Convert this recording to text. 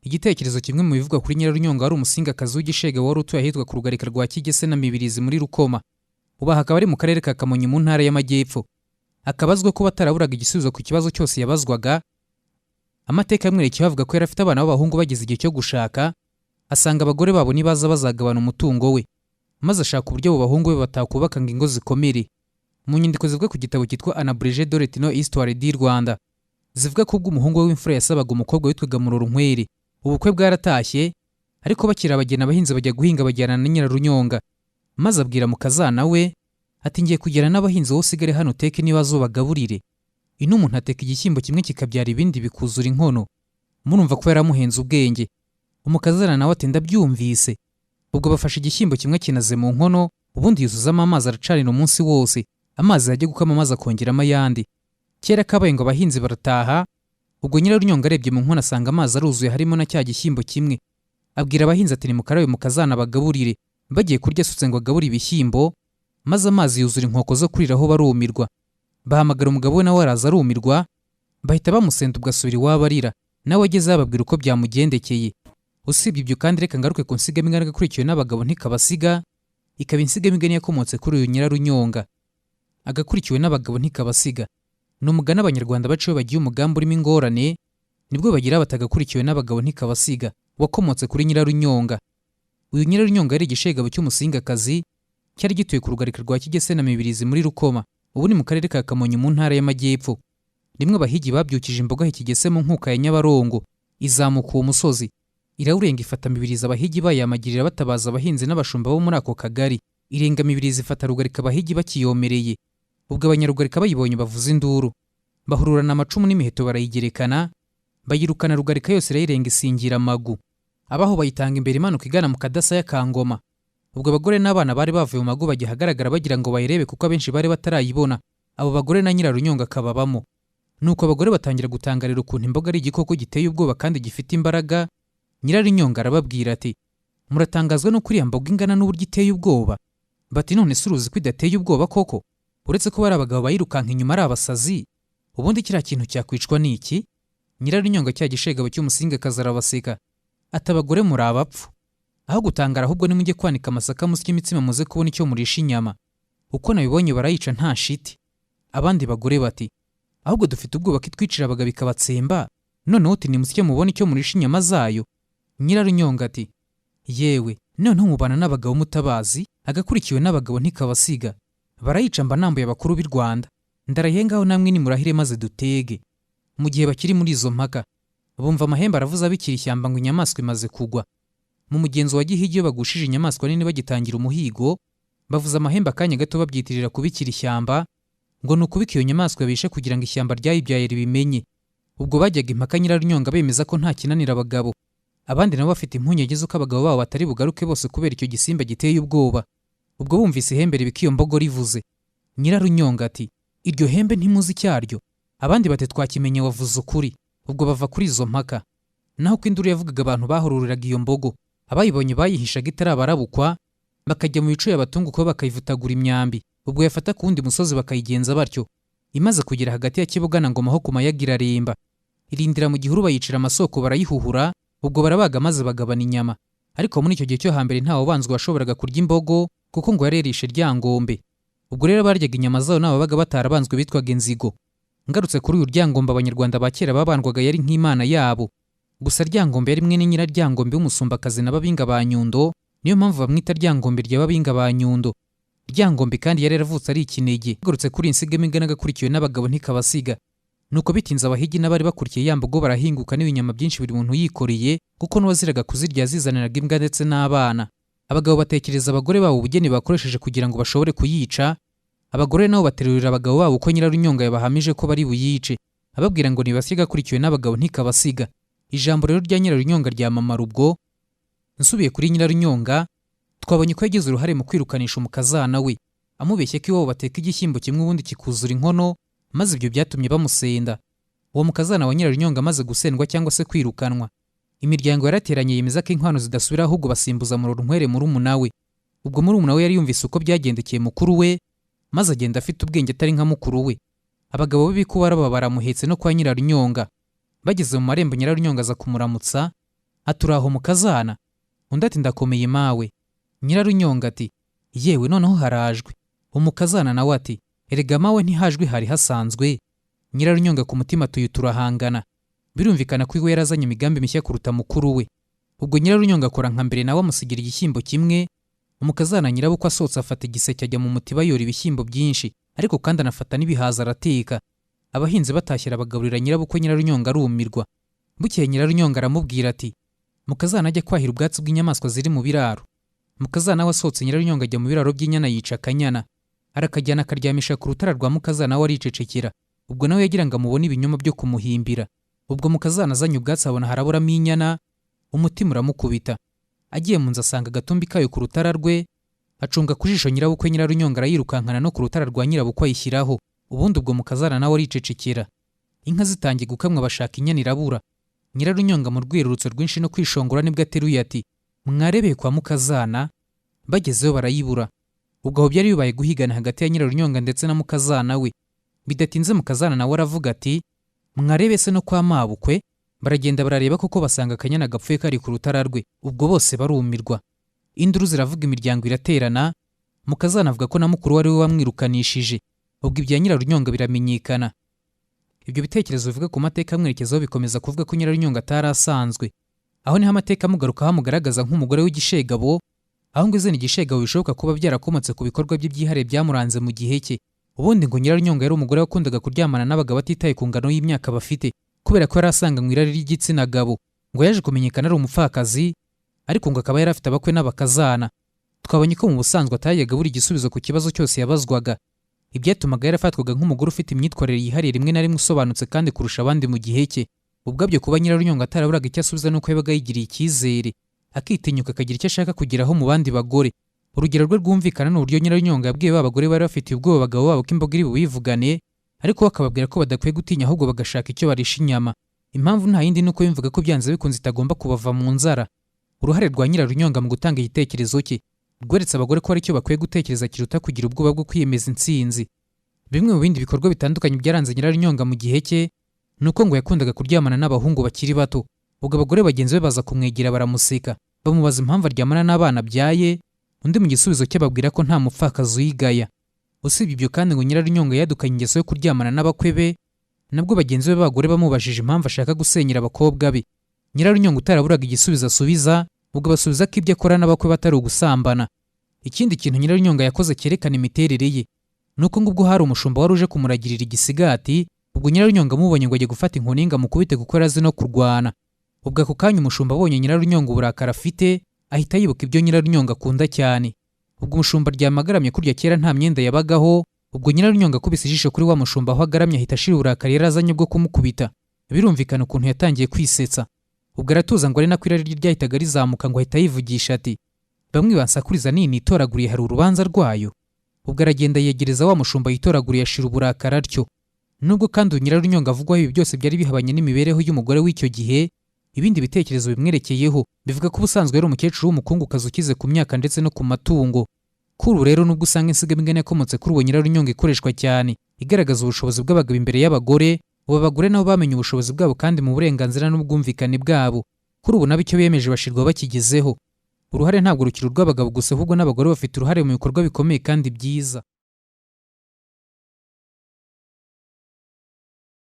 igitekerezo kimwe mu bivugwa kuri Nyirarunyonga wari umusingakazi w'igishega wari utuye ahitwa ku rugarika rwa Kigese na Mibirizi muri Rukoma, ubu hakaba ari mu karere ka Kamonyi mu ntara y'Amajyepfo. Akabazwa ko bataraburaga igisubizo ku kibazo cyose yabazwaga. Amateka yamwerekeye avuga ko yari afite abana b'abahungu bageze igihe cyo gushaka, asanga abagore babo nibaza bazagabana umutungo we, maze ashaka uburyo abo bahungu be batakubaka ngo ingo zikomere. Mu nyandiko zivuga ku gitabo cyitwa Anabrege de l'Ethno Histoire du Rwanda, zivuga ko ubwo umuhungu we w'imfura yasabaga umukobwa witwaga Murorunkwere. Ubukwe bwaratashye, ariko bakira abageni abahinzi bajya guhinga bajyana na Nyirarunyonga, maze abwira mukazana we ati ngiye kugera n'abahinzi wowe usigare hano uteke niba zobagaburire. Ino umuntu ateka igishyimbo kimwe kikabyara ibindi bikuzura inkono. Murumva ko yaramuhenze ubwenge. Umukazana nawe ati ndabyumvise. Ubwo bafashe igishyimbo kimwe kinaze mu nkono, ubundi yuzuzamo amazi aracanira umunsi wose, amazi yajya gukama amazi akongeramo ayandi. Kera kabaye ngo abahinzi barataha, ubwo Nyirarunyonga arebye mu nkono asanga amazi aruzuye harimo na cya gishyimbo kimwe. Abwira abahinzi ati nimukarabe mukazana bagaburire. Bagiye kurya asutse ngo agabure ibishyimbo, maze amazi yuzura inkoko zo kuriraho barumirwa. Bahamagara umugabo we nawe araza arumirwa, bahita bamusenda ubwo asubira iwabo arira. Nawe ageze ababwira uko byamugendekeye. Usibye ibyo kandi reka ngaruke ku nsigamigani agakurikiwe n'abagabo ntikabasiga, ikaba insigamigani yakomotse kuri uyu Nyirarunyonga. Agakurikiwe n'abagabo ntikabasiga ni umugani abanyarwanda baciwe bagiye umugambi urimo ingorane, nibwo bagira batagakurikiwe n'abagabo ntikabasiga wakomotse kuri Nyirarunyonga. Uyu Nyirarunyonga yari igishegabo cy'umusingakazi, cyari gituye ku rugarika rwa Kigese na Mibirizi muri Rukoma, ubu ni mu karere ka Kamonyi mu ntara y'Amajyepfo. Rimwe abahigi babyukije imboga Kigese mu nkuka ya Nyabarongo, izamuka uwo musozi irawurenga ifata Mibirizi, abahigi bayamagirira batabaza abahinzi n'abashumba bo muri ako kagari. Irenga Mibirizi ifata rugarika abahigi bakiyomereye. Ubwo abanyarugarika bayibonye bavuza induru, bahururana amacumu n'imiheto barayigerekana, bayirukana rugarika yose irayirenga isingira amagu. Abaho bayitanga imbere imanuka igana mu kadasa y'Akangoma. Ubwo abagore n'abana bari bavuye mu mago bajya hagaragara bagira ngo bayirebe kuko abenshi bari batarayibona. Abo bagore na Nyirarunyonga akababamo. Nuko abagore batangira gutangarira ukuntu imboga ari igikoko giteye ubwoba kandi gifite imbaraga. Nyirarunyonga arababwira ati muratangazwa no kuriya mboga ingana n'uburyo iteye ubwoba? Bati none se uruzi ko idateye ubwoba koko? Uretse ko bari abagabo bayirukanka inyuma ari abasazi, ubundi kiriya kintu cyakwicwa n'iki? Nyirarunyonga cya gishegabo cy'umusingakazi arabaseka ati abagore muri abapfu, aho gutangara ahubwo nimujye kwanika amasaka musye imitsima muze kubona icyo murisha inyama. Uko nabibonye barayica nta shiti. Abandi bagore bati ahubwo dufite ubwoba ko itwicira abagabo ikabatsemba, noneho uti nimusye mubone icyo murisha inyama zayo. Nyirarunyonga ati yewe noneho mubana n'abagabo mutabazi, agakurikiwe n'abagabo ntikabasiga. Barayica mba nambuye abakuru b'i Rwanda, ndarahengaho namwe nimurahire maze dutege. Mu gihe bakiri muri izo mpaka, bumva amahembe aravuza abikira ishyamba ngo inyamaswa imaze kugwa. Mu mugenzo wa gihigi iyo bagushije inyamaswa nini bagitangira umuhigo, bavuza amahembe akanya gato babyitirira kubikira ishyamba, ngo ni ukubika iyo nyamaswa bishe kugira ngo ishyamba ryayibyaye ribimenye. Ubwo bajyaga impaka Nyirarunyonga bemeza ko nta kinanira abagabo. Abandi nabo bafite impungenge z'uko abagabo babo batari bugaruke bose kubera icyo gisimba giteye ubwoba. Ubwo bumvise ihembe ribika iyo mbogo rivuze. Nyirarunyonga ati iryo hembe ntimuzi icyaryo? Abandi bati twakimenye wavuze ukuri. Ubwo bava kuri izo mpaka. Naho ko induru yavugaga abantu bahururiraga iyo mbogo, abayibonye bayihishaga itarabarabukwa, bakajya mu bicu y'abatungu ko bakayivutagura imyambi. Ubwo yafata ku wundi musozi bakayigenza batyo. Imaze kugera hagati ya Kibuga na Ngoma ho ku mayaga iraremba. Irindira mu gihuru bayicira amasoko barayihuhura, ubwo barabaga maze bagabana inyama. Ariko muri icyo gihe cyo hambere ntawe ubanzwe washoboraga kurya imbogo kuko ngo yarerishe Ryangombe. Ubwo rero baryaga inyama zayo n'ababaga batarabanzwe bitwaga inzigo. Ngarutse kuri uyu Ryangombe abanyarwanda ba kera babandwaga yari nk'imana yabo. Gusa Ryangombe yari mwene Nyiraryangombe w'umusumbakazi na Babinga ba Nyundo, niyo mpamvu bamwita Ryangombe rya Babinga ba Nyundo. Ryangombe kandi yari yaravutse ari ikinege. Ngarutse kuri insigamigani agakurikiwe n'abagabo ntikabasiga. Nuko bitinze abahigi n'abari bakurikiye ya mbogo barahinguka n'ibinyama byinshi buri muntu yikoreye, kuko n'uwaziraga kuzirya zizaniraga imbwa ndetse n'abana. Abagabo batekereza abagore babo ubugeni bakoresheje kugira ngo bashobore kuyica. Abagore nabo baterurira abagabo babo uko Nyirarunyonga yabahamije ko bari buyice, ababwira ngo nibasye agakurikiwe n'abagabo ntikabasiga. Ijambo rero rya Nyirarunyonga ryamamara ubwo. Nsubiye kuri Nyirarunyonga, twabonye ko yagize uruhare mu kwirukanisha umukazana we, amubeshye ko iwabo bateka igishyimbo kimwe ubundi kikuzura inkono, maze ibyo byatumye bamusenda. Uwo mukazana wa Nyirarunyonga amaze gusendwa cyangwa se kwirukanwa, imiryango yarateranye yemeza ko inkwano zidasubira ahubwo basimbuza Murorunkwere murumuna we. Ubwo murumuna we yari yumvise uko byagendekeye mukuru we, maze agenda afite ubwenge atari nka mukuru we. Abagabo b'ibikuba baramuhetse no kwa Nyirarunyonga. Bageze mu marembo Nyirarunyonga aza kumuramutsa, aturaho mukazana. Undi ati ndakomeye mawe. Nyirarunyonga ati yewe noneho harajwe. Umukazana nawe ati erega mawe ntihajwe hari hasanzwe. Nyirarunyonga ku mutima turahangana. Birumvikana ko iwe yarazanye imigambi mishya kuruta mukuru we. Ubwo Nyirarunyonga akora nka mbere nawe amusigira igishyimbo kimwe. Umukazana nyirabukwe asohotse afata igiseke ajya mu mutiba yora ibishyimbo byinshi, ariko kandi anafata n'ibihaza arateka. Abahinzi batashye arabagaburira nyirabukwe. Nyirarunyonga arumirwa. Bukeye Nyirarunyonga aramubwira ati mukazana ajye kwahira ubwatsi bw'inyamaswa ziri mu biraro. Mukazana we asohotse Nyirarunyonga ajya mu biraro by'inyana yica akanyana, arakajyana akaryamisha ku rutara rwa mukazana we aricecekera. Ubwo nawe yagira ngo amubone ibinyoma byo kumuhimbira. Ubwo mukazana azanye ubwatsi abona haraburamo inyana, umutima uramukubita. Agiye mu nzu asanga agatumbi kayo ku rutara rwe, acunga ku jisho nyirabukwe. Nyirarunyonga arayirukankana no ku rutara rwa nyirabukwe ayishyiraho. Ubundi ubwo mukazana nawe aricecekera. Inka zitangiye gukamwa bashaka inyana irabura. Nyirarunyonga mu rwirurutso rwinshi no kwishongora nibwo ateruye ati mwarebeye kwa mukazana. Bagezeho barayibura. Ubwo aho byari bibaye guhigana hagati ya Nyirarunyonga ndetse na mukazana we. Bidatinze mukazana nawe aravuga ati mwarebe se no kwa mabukwe. Baragenda barareba koko basanga akanyana gapfuye kari ku rutara rwe. Ubwo bose barumirwa. Induru ziravuga, imiryango iraterana. Mukazana avuga ko na mukuru wari we wamwirukanishije. Ubwo ibya Nyirarunyonga biramenyekana. Ibyo bitekerezo bivuga ku mateka amwerekezaho bikomeza kuvuga ko Nyirarunyonga atari asanzwe. Aho niho amateka amugarukaho amugaragaza nk'umugore w'igishegabo, aho ngo izina igishegabo bishoboka kuba byarakomotse ku bikorwa bye byihariye byamuranze mu gihe cye. Ubundi ngo Nyirarunyonga yari umugore wakundaga kuryamana n'abagabo batitaye ku ngano y'imyaka bafite, kubera ko yari asanganywe irari ry'igitsina gabo. Ngo yaje kumenyekana ari umupfakazi, ariko ngo akaba yari afite abakwe n'abakazana. Twabonye ko mu busanzwe atayajyaga buri igisubizo ku kibazo cyose yabazwaga. Ibyatumaga yarafatwaga nk'umugore ufite imyitwarire yihariye rimwe na rimwe usobanutse kandi kurusha abandi mu gihe cye. Ubwabyo kuba Nyirarunyonga ataraburaga icyo asubiza nuko yabaga yigiriye icyizere, akitinyuka akagira icyo ashaka kugeraho mu bandi bagore. Urugero rwe rwumvikana n'uburyo Nyirarunyonga yabwiye ba bagore bari bafitiye ubwoba abagabo babo ko imboga iri bubivugane, ariko bakababwira ko badakwiye gutinya ahubwo bagashaka icyo barisha inyama. Impamvu nta yindi nuko yumvaga ko byanze bikunze itagomba kubava mu nzara. Uruhare rwa Nyirarunyonga mu gutanga igitekerezo cye rweretse abagore ko ari cyo bakwiye gutekereza kiruta kugira ubwoba bwo kwiyemeza intsinzi. Bimwe mu bindi bikorwa bitandukanye byaranze Nyirarunyonga mu gihe cye nuko ngo yakundaga kuryamana n'abahungu bakiri bato. Ubwo abagore bagenzi be baza kumwegera baramuseka, bamubaza impamvu aryamana n'abana byaye. Undi mu gisubizo cye ababwira ko nta mupfakazi uyigaya. Usibye ibyo kandi ngo Nyirarunyonga yadukanye ingeso yo kuryamana n'abakwe be, nabwo bagenzi be b'abagore bamubajije impamvu ashaka gusenyera abakobwa be. Nyirarunyonga utaraburaga igisubizo asubiza, ubwo basubiza ko ibyo akora n'abakwe batari ugusambana. Ikindi kintu Nyirarunyonga yakoze cyerekana imiterere ye nuko ngo ubwo hari umushumba wari uje kumuragirira igisigati, ubwo Nyirarunyonga amubonye ngo ajye gufata inkoni ngo amukubite kuko arazi no kurwana. Ubwo ako kanya umushumba abonye Nyirarunyonga uburakari afite, ahita yibuka ibyo Nyirarunyonga akunda cyane. Ubwo umushumba aryamagaramye kurya kera nta myenda yabagaho. Ubwo Nyirarunyonga akubise ijisho kuri wa mushumba aho agaramye ahita ashira uburakari yarazanye bwo kumukubita. Birumvikana ukuntu yatangiye kwisetsa. Ubwo aratuza ngo ari nako irari rye ryahitaga rizamuka ngo ahita yivugisha ati bamwe bansakuriza nini itoraguriye hari urubanza rwayo. Ubwo aragenda yegereza wa mushumba yitoraguriye ashira uburakari atyo. Nubwo kandi Nyirarunyonga avugwaho ibi byose byari bihabanye n'imibereho y'umugore w'icyo gihe, ibindi bitekerezo bimwerekeyeho bivuga ko ubusanzwe yari umukecuru w'umukungukazi ukize ku myaka ndetse no ku matungo. Kuri ubu rero nubwo usanga insigamigani yakomotse kuri uwo Nyirarunyonga ikoreshwa cyane igaragaza ubushobozi bw'abagabo imbere y'abagore, ubu abagore nabo bamenye ubushobozi bwabo kandi mu burenganzira n'ubwumvikane bwabo. Kuri ubu nabo icyo biyemeje bashirwa bakigezeho. Uruhare ntabwo rukiri urw'abagabo gusa, ahubwo n'abagore bafite uruhare mu bikorwa bikomeye kandi byiza.